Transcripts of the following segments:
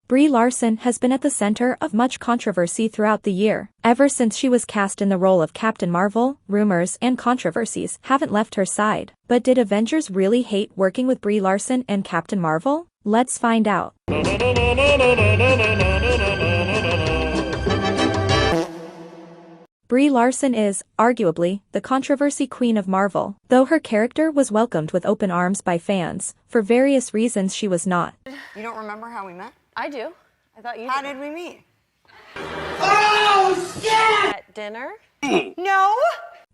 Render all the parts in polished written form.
Brie Larson has been at the center of much controversy throughout the year. Ever since she was cast in the role of Captain Marvel, rumors and controversies haven't left her side. But did Avengers really hate working with Brie Larson and Captain Marvel? Let's find out. Brie Larson is, arguably, the controversy queen of Marvel. Though her character was welcomed with open arms by fans, for various reasons she was not. You don't remember how we met? I do. I thought you How did. did we meet? Oh, shit! At dinner? No!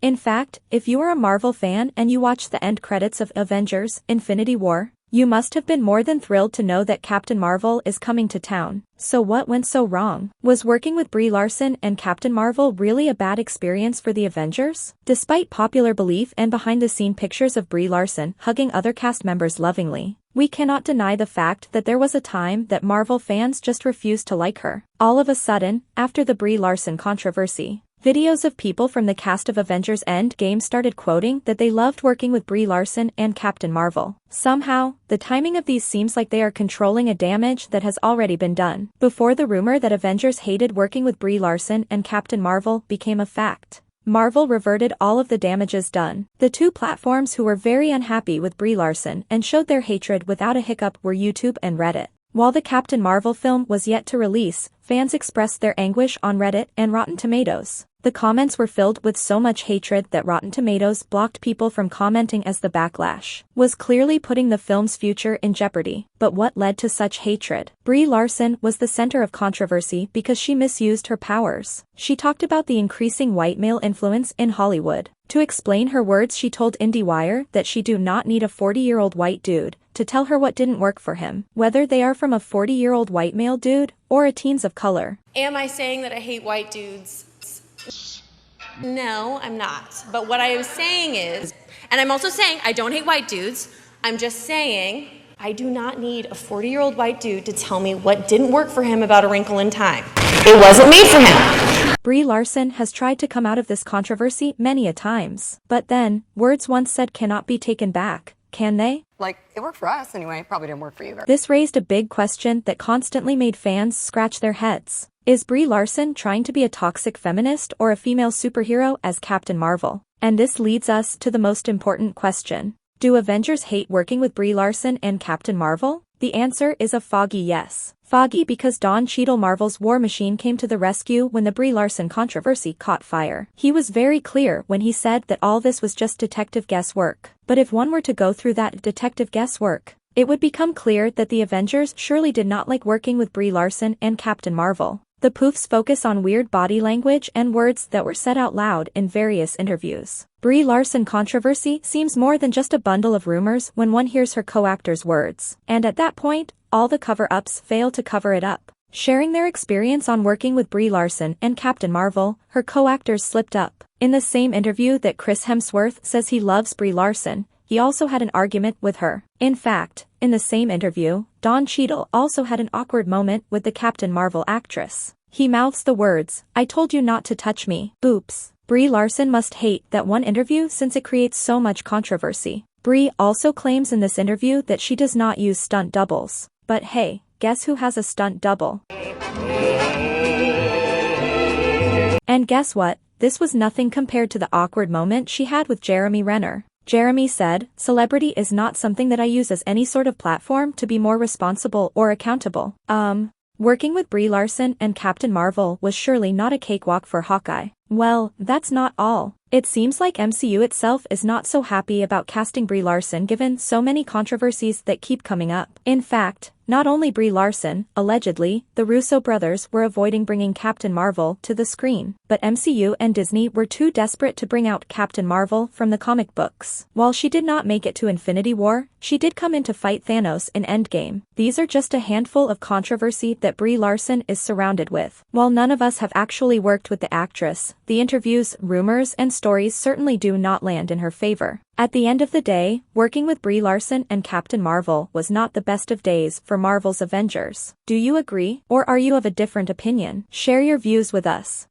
In fact, if you are a Marvel fan and you watch the end credits of Avengers: Infinity War, you must have been more than thrilled to know that Captain Marvel is coming to town. So what went so wrong? Was working with Brie Larson and Captain Marvel really a bad experience for the Avengers? Despite popular belief and behind-the-scene pictures of Brie Larson hugging other cast members lovingly, we cannot deny the fact that there was a time that Marvel fans just refused to like her. All of a sudden, after the Brie Larson controversy, videos of people from the cast of Avengers Endgame started quoting that they loved working with Brie Larson and Captain Marvel. Somehow, the timing of these seems like they are controlling a damage that has already been done, before the rumor that Avengers hated working with Brie Larson and Captain Marvel became a fact. Marvel reverted all of the damages done. The two platforms who were very unhappy with Brie Larson and showed their hatred without a hiccup were YouTube and Reddit. While the Captain Marvel film was yet to release, fans expressed their anguish on Reddit and Rotten Tomatoes. The comments were filled with so much hatred that Rotten Tomatoes blocked people from commenting, as the backlash was clearly putting the film's future in jeopardy. But what led to such hatred? Brie Larson was the center of controversy because she misused her powers. She talked about the increasing white male influence in Hollywood. To explain her words, she told IndieWire that she do not need a 40-year-old white dude to tell her what didn't work for him, whether they are from a 40-year-old white male dude or a teens of color. Am I saying that I hate white dudes? No, I'm not. But what I am saying is, and I'm also saying I don't hate white dudes, I'm just saying I do not need a 40-year-old white dude to tell me what didn't work for him about A Wrinkle in Time. It wasn't made for him. Brie Larson has tried to come out of this controversy many a times. But then, words once said cannot be taken back, can they? Like, it worked for us anyway. Probably didn't work for you. This raised a big question that constantly made fans scratch their heads. Is Brie Larson trying to be a toxic feminist or a female superhero as Captain Marvel? And this leads us to the most important question. Do Avengers hate working with Brie Larson and Captain Marvel? The answer is a foggy yes. Foggy because Don Cheadle, Marvel's War Machine, came to the rescue when the Brie Larson controversy caught fire. He was very clear when he said that all this was just detective guesswork. But if one were to go through that detective guesswork, it would become clear that the Avengers surely did not like working with Brie Larson and Captain Marvel. The poofs focus on weird body language and words that were said out loud in various interviews. Brie Larson controversy seems more than just a bundle of rumors when one hears her co-actors' words. And at that point, all the cover-ups fail to cover it up. Sharing their experience on working with Brie Larson and Captain Marvel, her co-actors slipped up. In the same interview that Chris Hemsworth says he loves Brie Larson, he also had an argument with her. In fact, in the same interview, Don Cheadle also had an awkward moment with the Captain Marvel actress. He mouths the words, "I told you not to touch me." Oops. Brie Larson must hate that one interview since it creates so much controversy. Brie also claims in this interview that she does not use stunt doubles. But hey, guess who has a stunt double? And guess what? This was nothing compared to the awkward moment she had with Jeremy Renner. Jeremy said, "Celebrity is not something that I use as any sort of platform to be more responsible or accountable." Working with Brie Larson and Captain Marvel was surely not a cakewalk for Hawkeye. Well, that's not all. It seems like MCU itself is not so happy about casting Brie Larson given so many controversies that keep coming up. In fact, not only Brie Larson, allegedly, the Russo brothers were avoiding bringing Captain Marvel to the screen, but MCU and Disney were too desperate to bring out Captain Marvel from the comic books. While she did not make it to Infinity War, she did come in to fight Thanos in Endgame. These are just a handful of controversy that Brie Larson is surrounded with. While none of us have actually worked with the actress, the interviews, rumors, and stories certainly do not land in her favor. At the end of the day, working with Brie Larson and Captain Marvel was not the best of days for Marvel's Avengers. Do you agree, or are you of a different opinion? Share your views with us.